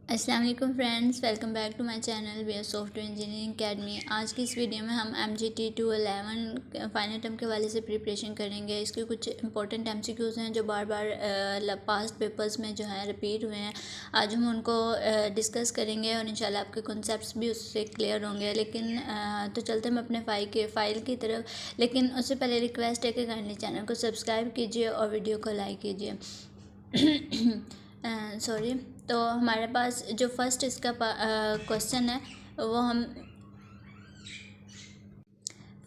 अस्सलाम वालेकुम friends, welcome back to my channel way software engineering academy. आज की इस वीडियो में हम MGT 211 फाइनल टर्म के वाले से प्रिपरेशन करेंगे। इसके कुछ इंपॉर्टेंट MCQs हैं जो बार बार पास्ट पेपर्स में जो है रिपीट हुए हैं। आज हम उनको डिस्कस करेंगे और इंशाल्लाह आपके कॉन्सेप्ट्स भी उससे क्लियर होंगे। लेकिन तो चलते हम अपने फाइल की तरफ। लेकिन उससे पहले रिक्वेस्ट है कि काइंडली चैनल को सब्सक्राइब कीजिए और वीडियो को लाइक कीजिए। सॉरी। तो हमारे पास जो फर्स्ट इसका क्वेश्चन है वो हम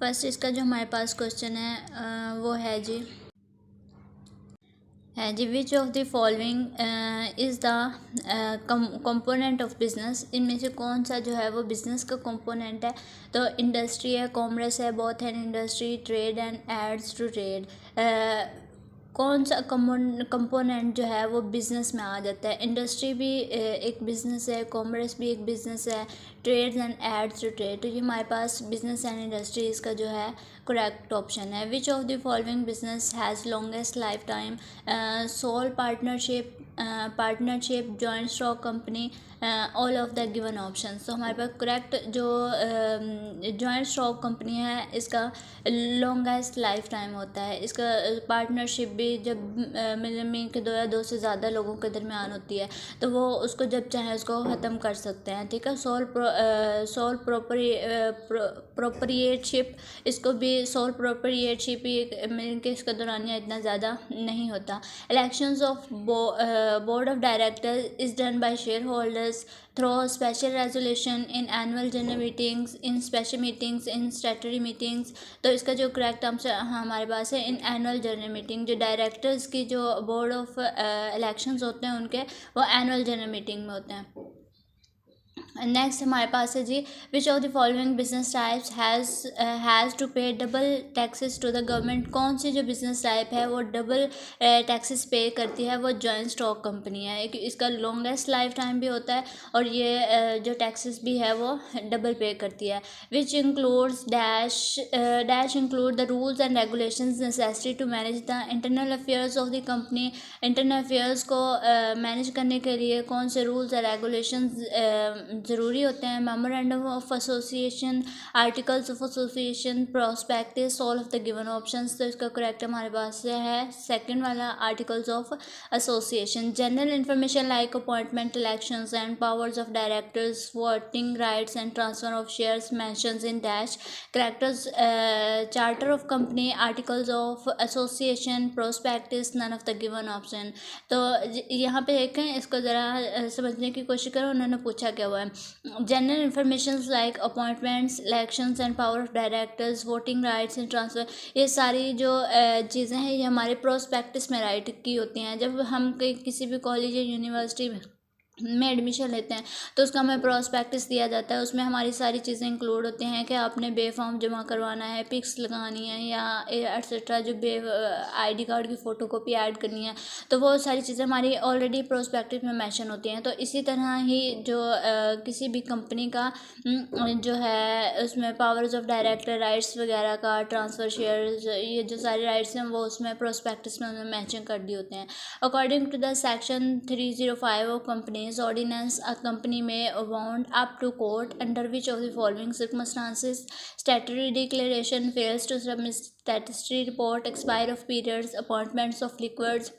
फर्स्ट इसका जो हमारे पास क्वेश्चन है वो है जी which of the following is the component of business. इनमें से कौन सा जो है वो बिजनेस का कंपोनेंट है। तो इंडस्ट्री है, कॉमर्स है, both and industry, trade and aids to trade. कौन सा कंपोनेंट जो है वो बिज़नेस में आ जाता है। इंडस्ट्री भी एक बिज़नेस है, कॉमर्स भी एक बिज़नेस है, trade and aids to trade. तो ये हमारे पास बिज़नेस एंड इंडस्ट्रीज़ का जो है करेक्ट ऑप्शन है। Which of the following business has longest life time. Sole partnership, joint stock company, all of the given option. तो हमारे पास करेक्ट जो जॉइंट स्टॉक कंपनी है इसका लॉन्गेस्ट लाइफ टाइम होता है। इसका पार्टनरशिप भी जब मिलने के दो या दो से ज़्यादा लोगों के दरमियान होती है तो वो उसको जब चाहे उसको ख़त्म कर सकते हैं। ठीक है। सोल प्रोपरिएटशिप, इसको भी सोल प्रोपरिएटशिप ही मिल के इसका दौरानिया इतना ज़्यादा नहीं होता। Elections of board of director is done by share holders through special resolution in annual general meetings, in special meetings, in statutory meetings। तो इसका जो करेक्ट आंसर हमारे पास है इन एनुअल जनरल मीटिंग। जो डायरेक्टर्स की जो बोर्ड ऑफ इलेक्शंस होते हैं उनके वो एनुअल जनरल मीटिंग में होते हैं। नेक्स्ट हमारे पास है जी which of the following business types has to pay double taxes to the government. कौन सी जो बिजनेस टाइप है वो डबल टैक्सेस पे करती है, वो जॉइंट स्टॉक कंपनी है। इसका लॉन्गेस्ट लाइफ टाइम भी होता है और ये जो टैक्सेस भी है वो डबल पे करती है। Which includes dash include the rules and regulations necessary to manage the internal affairs of the company. Internal affairs को मैनेज करने के लिए कौन से रूल्स और रेगुलेशंस ज़रूरी होते हैं। Memorandum of association, articles of association, prospectus, all of the given options. तो इसका करेक्ट हमारे पास है सेकंड वाला articles of association. General information like appointment, elections and powers of directors, voting rights and transfer of shares mentions in dash characters charter of company, articles of association, prospectus, none of the given option. तो यहाँ पे देखें, इसको ज़रा समझने की कोशिश करो उन्होंने पूछा क्या हुआ है। General information like appointments, elections and power of directors, voting rights and transfer, ये सारी जो चीज़ें हैं ये हमारे प्रोस्पेक्टस में राइट की होती हैं। जब हम किसी भी कॉलेज या यूनिवर्सिटी में एडमिशन लेते हैं तो उसका हमें प्रोस्पेक्टस दिया जाता है। उसमें हमारी सारी चीज़ें इंक्लूड होती हैं कि आपने बे फॉर्म जमा करवाना है, पिक्स लगानी है या एट्सेट्रा, जो बे आईडी कार्ड की फ़ोटोकॉपी ऐड करनी है। तो वो सारी चीज़ें हमारी ऑलरेडी प्रोस्पेक्टस में मेंशन होती हैं। तो इसी तरह ही जो किसी भी कंपनी का जो है उसमें पावर्स ऑफ डायरेक्टर, राइट्स वगैरह का, ट्रांसफ़र शेयर्स, ये जो सारे राइट्स हैं वो उसमें प्रोस्पेक्टस में उन्होंने मेंशन कर दिए होते हैं। According to the section 305 of companies ordinance, a company may wound up to court under which of the following circumstances: statutory declaration fails to submit statutory report, expire of periods, appointments of liquids।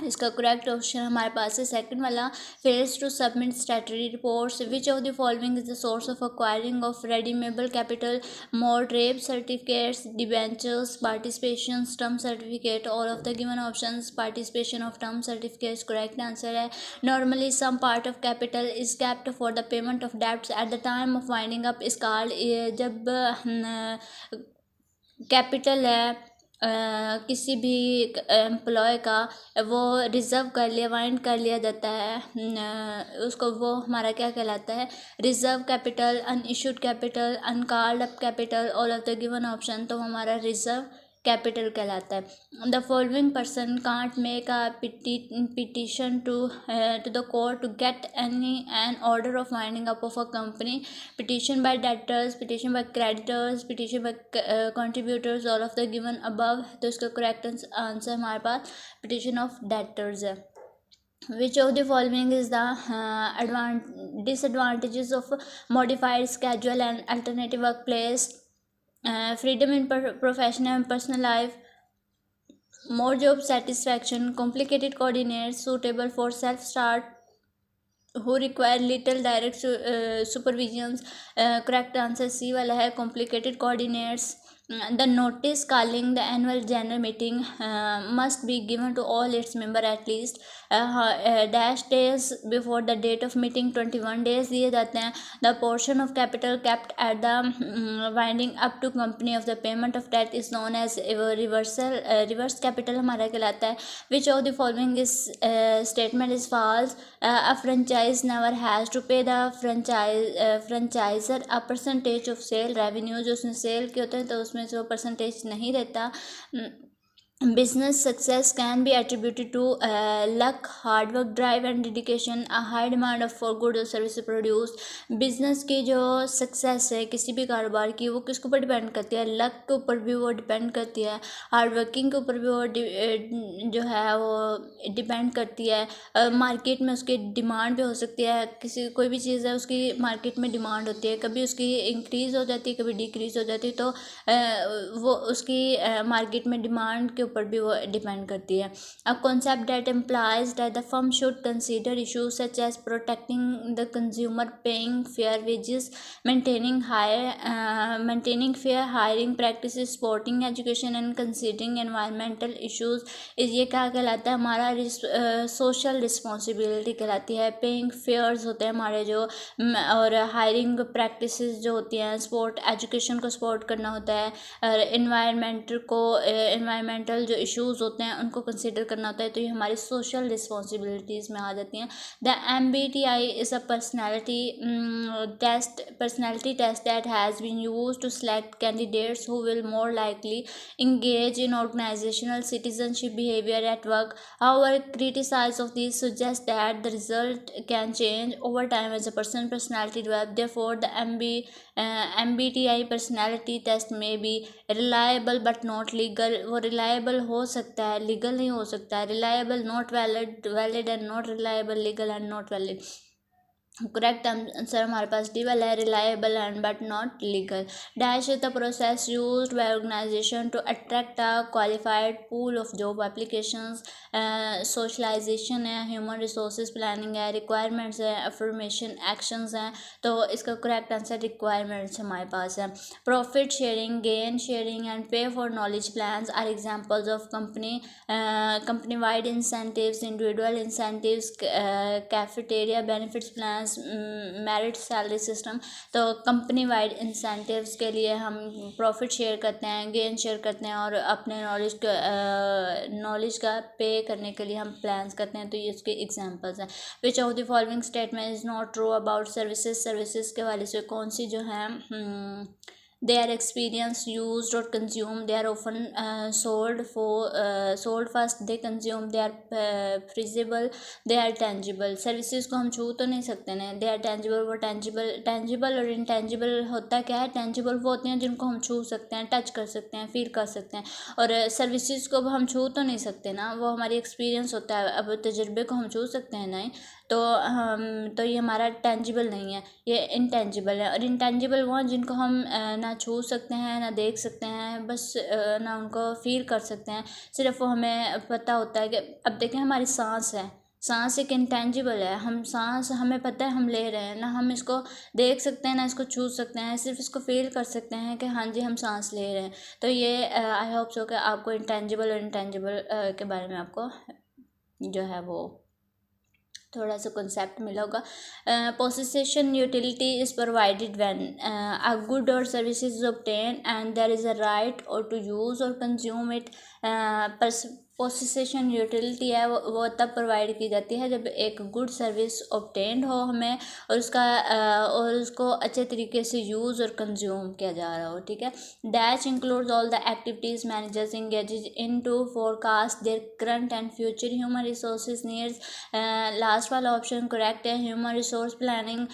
इसका correct option हमारे पास है second वाला, fails to submit statutory reports. Which of the following is the source of acquiring of redeemable capital, more trade certificates, debentures, participation, term certificate, all of the given options. Participation of term certificates correct answer है। Normally some part of capital is kept for the payment of debts at the time of winding up is called. जब capital है किसी भी employ का, वो reserve कर लिया, wind कर लिया जाता है उसको, वो हमारा क्या कहलाता है, reserve capital, unissued capital, uncalled up capital, all of the given option. तो हमारा रिज़र्व कैपिटल कहलाता है। The following person can't make a petition to the court to get an order of winding up of a company. Petition by debtors, petition by creditors, petition by contributors, all of the given above. तो इसका correct answer हमारे पास petition of debtors है। Which of the following is the disadvantages of modified schedule and alternative workplace? Freedom in professional and personal life, more job satisfaction, complicated coordinates suitable for self-start who require little direct supervisions. Correct answer C वाला है, complicated coordinates. The notice calling the annual general meeting must be given to all its member at least dash days before the date of meeting. 21 days दिए जाते हैं. The portion of capital kept at the winding up to company of the payment of debt is known as reverse capital हमारा कहलाता है. Which of the following is statement is false? A franchise never has to pay the franchisor a percentage of sale revenue. जो उसमें cell के होते हैं तो उसमें से वो परसेंटेज नहीं रहता. Business success can be attributed to luck, hard work, drive and dedication. A high demand of for goods or services produced. Business की जो सक्सेस है किसी भी कारोबार की वो किसके ऊपर डिपेंड करती है? लक के ऊपर भी वो डिपेंड करती है, हार्ड वर्किंग के ऊपर भी वो जो है वो डिपेंड करती है. मार्केट में उसकी डिमांड भी हो सकती है. किसी कोई भी चीज़ है उसकी मार्केट में डिमांड होती है, कभी उसकी इंक्रीज़ हो जाती है कभी डिक्रीज़ हो जाती है. तो वो उसकी मार्केट में डिमांड के ऊपर भी वो डिपेंड करती है. A concept that implies that the firm should consider issues such as protecting the consumer, paying fair wages, maintaining fair hiring practices, supporting education and considering environmental issues. ये क्या कहलाता है? हमारा सोशल रिस्पॉन्सिबिलिटी कहलाती है. Paying fears होते हैं हमारे जो, और हायरिंग प्रैक्टिसेस जो होती हैं, स्पोर्ट एजुकेशन को सपोर्ट करना होता है, इन्वायरमेंटल जो इश्यूज़ होते हैं उनको कंसिडर करना होता है. तो ये हमारी सोशल रिस्पॉन्सिबिलिटीज़ में आ जाती हैं. The MBTI is a personality test that has been used to select candidates who will more likely engage in organizational citizenship behavior at work. However, critics of these suggest that the result can change over time as a personality develops. Therefore, the MBTI personality test may be reliable but not legal. वो reliable हो सकता है, legal नहीं हो सकता है. Reliable not valid, valid and not reliable, legal and not valid. Correct answer हमारे पास डी वाला है, reliable and but not legal. Dash is the process used by organization to attract a qualified pool of job applications. Socialization है, human resources planning है, requirements है, affirmation actions हैं. तो इसका करेक्ट आंसर रिक्वायरमेंट्स हमारे पास है. Profit sharing, gain sharing and pay for knowledge plans are examples of company wide incentives, individual incentives, cafeteria benefits plans, merit salary system. तो company wide incentives के लिए हम प्रॉफिट शेयर करते हैं, gain share करते हैं, और अपने नॉलेज का पे करने के लिए हम प्लान्स करते हैं. तो ये उसके एग्जांपल्स हैं. विच of the following statement is not true about services के वाले से कौन सी जो है they are experienced, used or consumed. They are often sold first, they consume, they are feasible, they are tangible. Services को हम छू तो नहीं सकते ना. they are tangible, वो tangible और intangible होता क्या है? tangible वो होते हैं जिनको हम छू सकते हैं, टच कर सकते हैं, फील कर सकते हैं. और सर्विसेज को हम छू तो नहीं सकते ना, वो हमारी एक्सपीरियंस होता है. अब तजुर्बे को हम छू सकते हैं नहीं, तो ये हमारा टेंजिबल नहीं है, ये इंटेंजिबल है. और इंटेंजिबल वो हैं जिनको हम ना छू सकते हैं, ना देख सकते हैं, बस ना उनको फील कर सकते हैं. सिर्फ वो हमें पता होता है कि अब देखें हमारी सांस है, सांस एक इंटेंजिबल है. हम सांस हमें पता है हम ले रहे हैं, ना हम इसको देख सकते हैं ना इसको छू सकते हैं, सिर्फ इसको फील कर सकते हैं कि हाँ जी हम सांस ले रहे हैं. तो ये आई होप सो कि आपको इंटेंजिबल और इंटेंजिबल के बारे में आपको जो है वो थोड़ा सा कॉन्सेप्ट मिला होगा. Possession utility is provided when a good or service is obtain and there is a right or to use or consume it. Possession utility है वो तब प्रोवाइड की जाती है जब एक गुड सर्विस ऑब्टेन्ड हो हमें, और उसको अच्छे तरीके से यूज़ और कंज्यूम किया जा रहा हो. ठीक है. Dash includes all the activities managers engages in to forecast their current and future human resources needs. Last वाला ऑप्शन करेक्ट है. Human resource planning,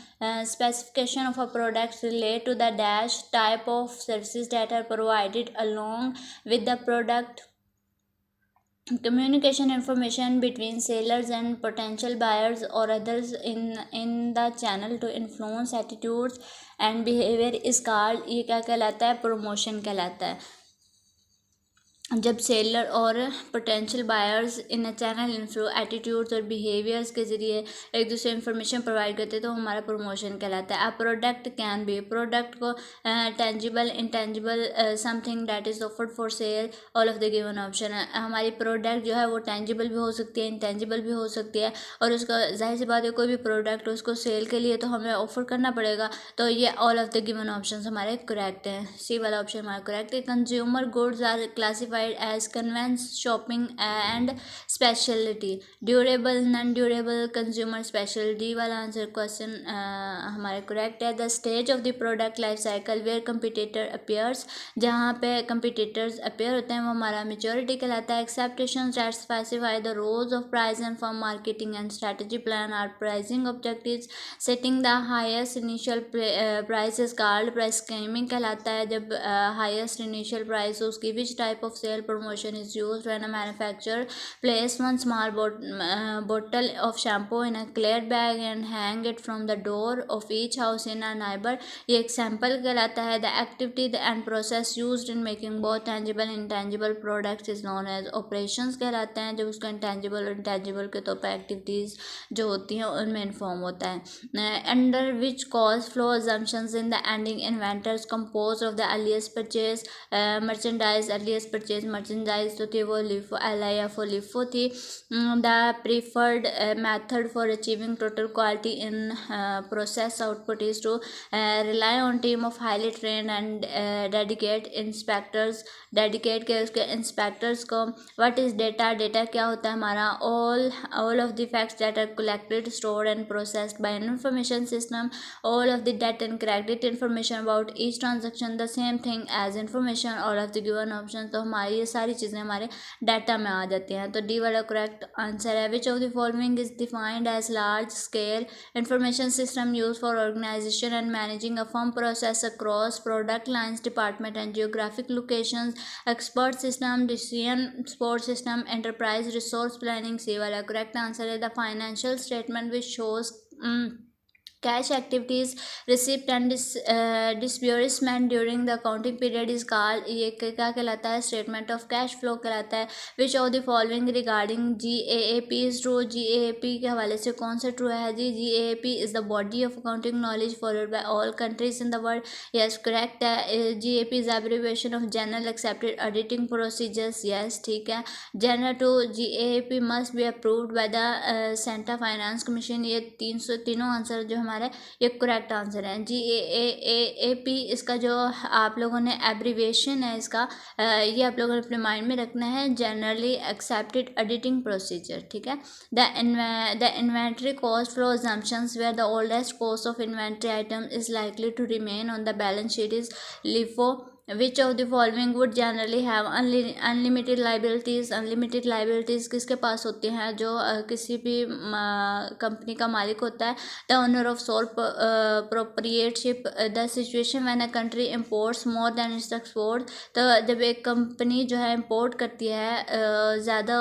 specification of a product relate to the dash type of services that are provided along with the product. communication information between sellers and potential buyers or others in the channel to influence attitudes and behavior is called, ये क्या कहलाता है, promotion कहलाता है। जब seller or potential buyers in a channel influence attitudes or behaviours के ज़रिए एक दूसरे इन्फॉर्मेशन प्रोवाइड करते हैं तो हमारा प्रमोशन कहलाता है। अब प्रोडक्ट कैन भी, प्रोडक्ट को tangible intangible something that is offered for sale all of the given option. हमारी प्रोडक्ट जो है वो टेंजिबल भी हो सकती है, इंटेंजिबल भी हो सकती है, और उसका जाहिर सी बात है कोई भी प्रोडक्ट उसको सेल के लिए तो हमें ऑफर करना पड़ेगा। तो ये all of the given option हमारे करेक्ट हैं, सी वाला ऑप्शन हमारा करेक्ट है। Consumer goods are classified as convenience, shopping and specialty, durable, non durable, consumer special। D वाला आंसर क्वेश्चन हमारे करेक्ट है। The stage of the product life cycle where competitor appears, जहाँ पे competitors appear होते हैं वो हमारा मेच्योरिटी कहलाता है। Acceptation that specify the roles of price and form marketing and strategy plan are pricing objectives. Setting the highest initial price is called pricing कहलाता है। जब हाईएस्ट इनिशियल प्राइस हो उसकी which type of sale promotion is used when a manufacturer place one small bottle of shampoo in a clear bag and hang it from the door of each house in a neighbor। ये एक sample कहलाता है। the activity and process used in making both tangible and intangible products is known as operations कहलाते हैं। जब उसका intangible और intangible के तौर पर activities जो होती हैं उनमें इन्फॉर्म होता है। under which cause flow assumptions in the ending inventors composed of the earliest purchase merchandise, earliest purchase merchandise जो थी वो लिफो LIFO लिफो थी। The preferred method for achieving total quality in process output is to rely on team of highly trained and dedicate inspectors. Dedicate के उसके inspectors को। What is data, data क्या होता है हमारा, all of the facts that are collected stored and processed by an information system, all of the data and corrected information about each transaction, the same thing as information all of the given option. तो हमारी ये सारी चीज़ें हमारे data में आ जाती हैं। तो डी वाला करेक्ट आंसर है। Which of the following is defined as large scale information system use for organisation and managing a firm process across product lines department and geographic locations. Expert system, decision support system, enterprise resource planning. C वाला correct answer है। The financial statement which shows cash activities receipt and disbursement during the accounting period is called, ये क्या कहलाता है, statement of cash flow कहलाता है। Which of the following regarding GAAP is true, GAAP के हवाले से कौन सा ट्रू है जी। GAAP is the body of accounting knowledge followed by all countries in the world, yes correct है। GAAP is abbreviation of general accepted auditing procedures, yes ठीक है। General to GAAP must be approved by the center finance commission, ये तीनों answer जो हमारे ये correct answer है। GAAP इसका जो आप लोगों ने एब्रीविएशन है इसका ये आप लोगों ने अपने माइंड में रखना है, जनरली एक्सेप्टेड ऑडिटिंग प्रोसीजर, ठीक है। The inventory cost flow assumptions where the oldest cost of inventory item is likely to remain on the balance sheet is LIFO। Which of the following would generally have unlimited liabilities. Unlimited liabilities किसके पास होती हैं, जो किसी भी company का मालिक होता है। The owner of sole proprietorship, the situation when a country imports more than its export. तो जब एक कंपनी जो है इम्पोर्ट करती है ज़्यादा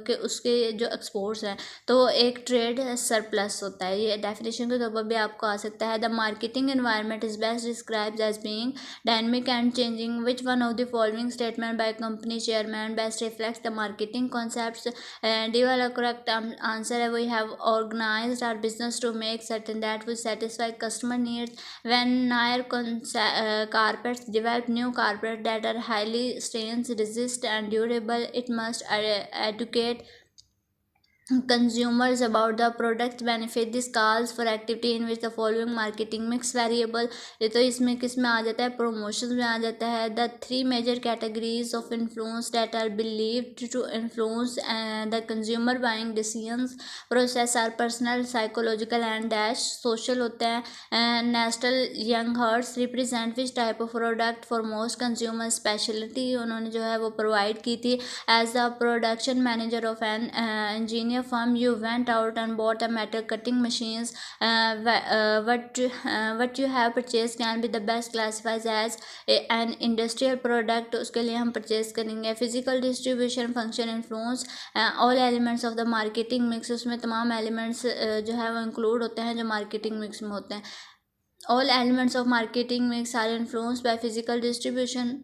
के उसके जो एक्सपोर्ट्स हैं तो एक ट्रेड सरप्लस होता है। ये डेफिनेशन के तौर पर भी आपको आ सकता है। The marketing environment is best described as being dynamic and changing। Which one of the following statement by company chairman best reflects the marketing concepts? D वाला correct answer है। We have organized our business to make certain that we satisfy customer needs। When Nair carpets develop new carpets that are highly stain resist and durable, it must educate consumers about the product benefit। This calls for activity in which the following marketing mix variable। ये तो इसमें किस में आ जाता है, promotions में आ जाता है। The three major categories of influence that are believed to influence the consumer buying decisions process are personal, psychological and dash social होते हैं। National Young Hearts represent which type of product for most consumer specialty उन्होंने जो है वो provide की थी। As the production manager of an engineer a firm, you went out and bought a metal cutting machines. What you have purchased can be the best classified as an industrial product. उसके लिए हम purchase करेंगे. Physical distribution function influence all elements of the marketing mix. उसमें तमाम elements जो है वो include होते हैं जो marketing mix में होते हैं. All elements of marketing mix are influenced by physical distribution.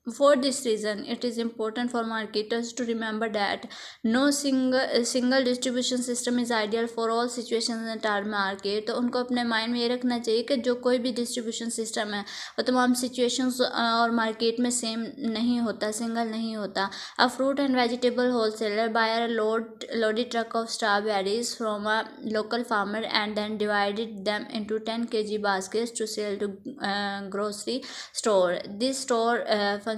For this reason, it is important for marketers to remember that no single distribution system is ideal for all situations in the market. तो उनको अपने mind में ये रखना चाहिए कि जो कोई भी डिस्ट्रीब्यूशन सिस्टम है वो तमाम सिचुएशंस और मार्केट में सेम नहीं होता, सिंगल नहीं होता. A fruit and vegetable wholesaler buyer loaded truck of strawberries from a local farmer and then divided them into 10 kg baskets to sell to grocery store. This store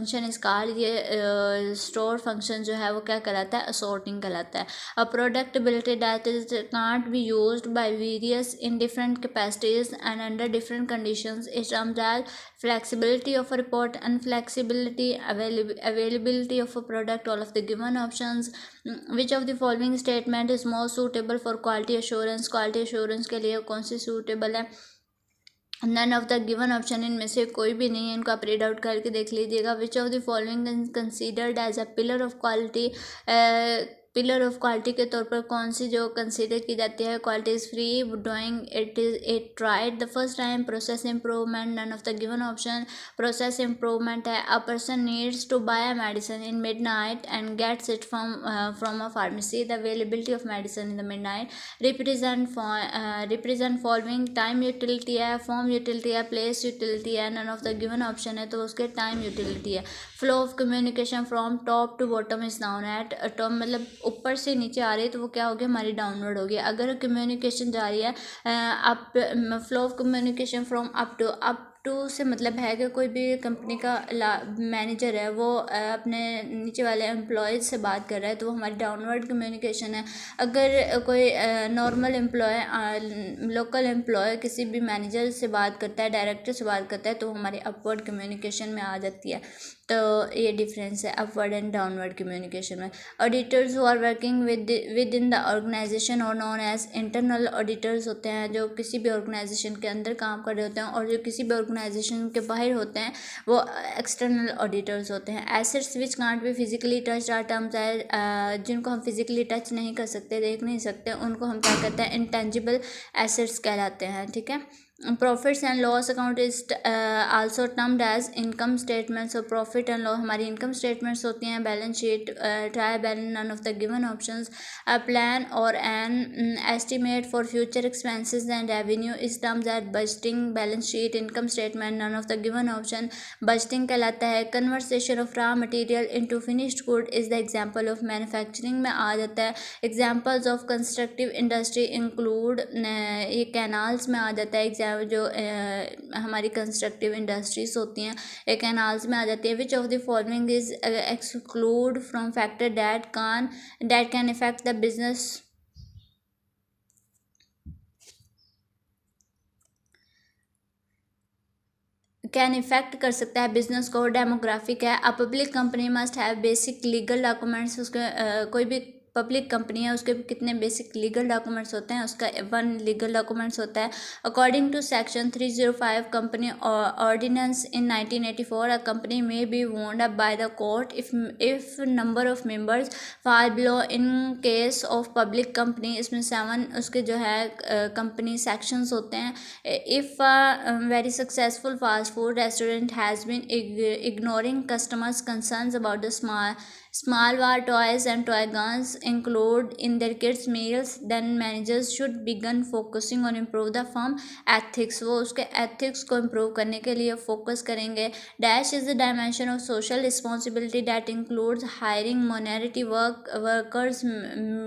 function is called, ये store function जो है वो क्या कहलाता है, assorting कहलाता है. A product ability that is can't be used by various in different capacities and under different conditions is termed as flexibility of a report, unflexibility, availability of a product, all of the given options. Which of the following statement is more suitable for quality assurance? quality assurance के लिए कौन सी suitable है? None of the given option, इनमें से कोई भी नहीं है. इनको आप रीड आउट करके देख लीजिएगा. Which of the following considered as a pillar of quality? Pillar of quality के तौर पर कौन सी जो कंसीडर की जाती है? Quality is free, doing it right the first time, process improvement. None of the given option. Process improvement है. A person needs to buy a medicine in midnight and gets it from a pharmacy. The availability of medicine in the midnight. Represent following. Time utility है, form utility है, place utility है. None of the given option है तो उसके time utility है. Flow of communication from top to bottom is known at top, मतलब ऊपर से नीचे आ रही है तो वो क्या हो गया, हमारी डाउनवर्ड हो गया. अगर कम्युनिकेशन जा रही है up, flow of communication from up to से मतलब है कि कोई भी कंपनी का मैनेजर है वो अपने नीचे वाले एम्प्लॉयज़ से बात कर रहा है तो वो हमारी डाउनवर्ड कम्युनिकेशन है. अगर कोई नॉर्मल लोकल एम्प्लॉय किसी भी मैनेजर से बात करता है, डायरेक्टर से बात करता है तो वो हमारी अपवर्ड कम्युनिकेशन में आ जाती है. तो ये डिफरेंस है अपवर्ड एंड डाउनवर्ड कम्युनिकेशन में. Auditors who are working with in the organization और नॉन एज इंटरनल ऑडिटर्स होते हैं जो किसी भी ऑर्गेनाइजेशन के अंदर काम कर रहे होते हैं, और जो किसी भी ऑर्गेनाइजेशन के बाहर होते हैं वो एक्सटर्नल ऑडिटर्स होते हैं. Assets which can't be physically touch are terms है, जिनको हम फिजिकली टच नहीं कर सकते, देख नहीं सकते, उनको हम क्या कहते हैं, इंटेंजिबल एसेट्स कहलाते हैं. ठीक है. Profits and loss account is also termed as income statements. और प्रॉफिट एंड लॉस हमारी इनकम स्टेटमेंट्स होती हैं. Balance sheet, trial balance, none of the given options. A plan or an estimate for future expenses and revenue is termed as budgeting. Balance sheet, income statement, none of the given option. Budgeting कहलाता है. Conversation of raw material into finished good is the example of manufacturing में आ जाता है. Examples of constructive industry include, ये canals में आ जाता है. जो हमारी कंस्ट्रक्टिव इंडस्ट्रीज होती हैं एक कैनाल्स में आ जाती है. Which of the following is exclude from factor that can effect the business. Can effect कर सकता है बिजनेस को. डेमोग्राफिक है. A public company must have basic legal documents. उसके कोई भी पब्लिक कंपनी है उसके कितने बेसिक लीगल डॉक्यूमेंट्स होते हैं, उसका 1 लीगल डॉक्यूमेंट्स होता है. According to section 305 company ordinance in 1984 a company may be wound up by the court if number of members far below. In case of public company इसमें 7 उसके जो है company sections होते हैं. If very successful fast food restaurant has been ignoring customers concerns about the small war toys and toy guns include in their kids meals, then managers should begin focusing on improve the firm ethics. वो उसके ethics को improve करने के लिए focus करेंगे. dash is the dimension of social responsibility that includes hiring minority workers,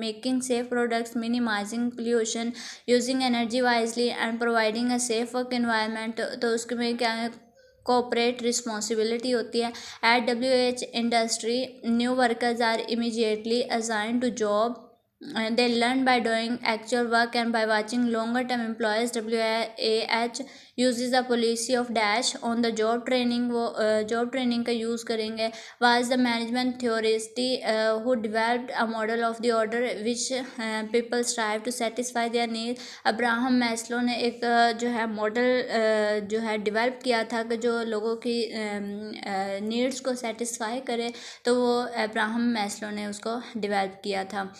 making safe products, minimizing pollution, using energy wisely and providing a safe work environment. तो उसके में क्या है, कॉर्पोरेट रिस्पॉन्सिबिलिटी होती है. At WH industry new workers are immediately assign to job they learn by doing actual work and by watching longer term employees. WAH uses the policy of dash on the job training. वो job training का use करेंगे. Was the management theorist who developed a model of the order which people strive to satisfy their needs. Abraham Maslow ने एक जो है model जो है develop किया था कि जो लोगों की नीड्स को सेटिस्फाई करे, तो वो अब्राहम मैस्लो ने उसको डेवलप किया था.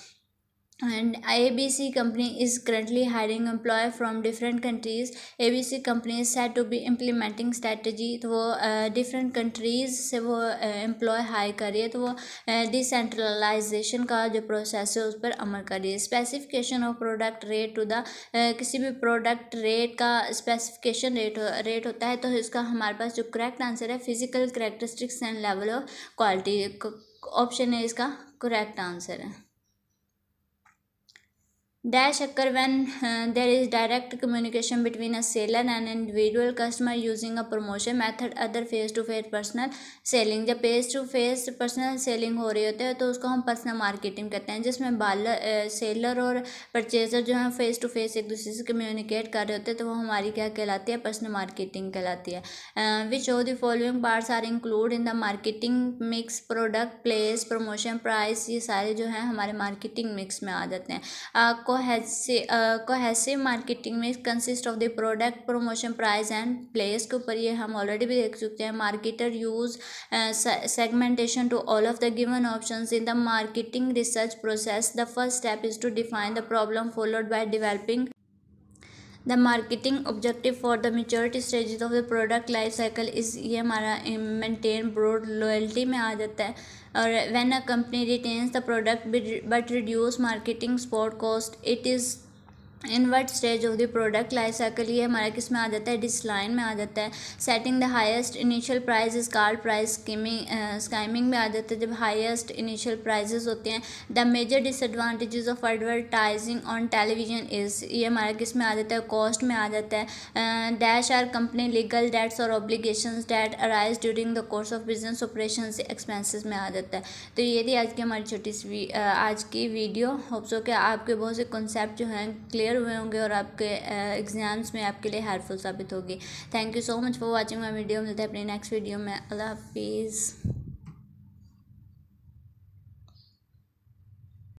And ABC company is currently hiring employee from different countries. ABC company is said to be implementing strategy. तो वो different countries से वो employee hire कर रही है, तो वो decentralization का जो process है उस पर अमल कर रही है. Specification of product rate to the किसी भी product rate का specification rate होता है, तो इसका हमारे पास जो correct answer है physical characteristics and level of quality option है इसका correct answer है. Dash occur when there is direct communication between a seller and an individual customer using a promotion method other face to face personal selling. जब face to face personal selling हो रही होती है तो उसको हम personal marketing कहते हैं, जिसमें सेलर और परचेजर जो है फेस टू फेस एक दूसरे से कम्युनिकेट कर रहे होते हैं, तो वो हमारी क्या कहलाती है, पर्सनल मार्केटिंग कहलाती है. Which of the following parts are include in the marketing mix. Product, place, promotion, price, ये सारे जो है हमारे मार्केटिंग मिक्स में आ जाते हैं. कोहेसिव मार्केटिंग में consist of the product, promotion, price and place के ऊपर ये हम ऑलरेडी भी देख चुके हैं. Marketer use segmentation to all of the given options in the marketing research process. The first step is to define the problem followed by developing the marketing objective for the maturity stages of the product life cycle is ये हमारा maintain broad loyalty में आ जाता है. और when a company retains the product but reduce marketing support cost, it is in what stage of the product life cycle, ये हमारा किस में आ जाता है, डिसलाइन में आ जाता है. Setting the highest initial price is called price skimming में आ जाता है जब हाईएस्ट इनिशियल प्राइजेस होते हैं. The major disadvantages of advertising on television is, ये हमारा किस में आ जाता है, कॉस्ट में आ जाता है. Dash are company legal debts और obligations debt arise during the course of business operation expenses में आ जाता है. तो ये थी आज की हमारी छोटी सी आज की वीडियो. होप सो कि आपके बहुत से कॉन्सेप्ट जो हैं क्लियर हुए होंगे और आपके एग्जाम्स में आपके लिए हेल्पफुल साबित होगी. Thank you so much for watching my video. मिलते हैं अपनी नेक्स्ट वीडियो में. अल्लाह हाफिज़.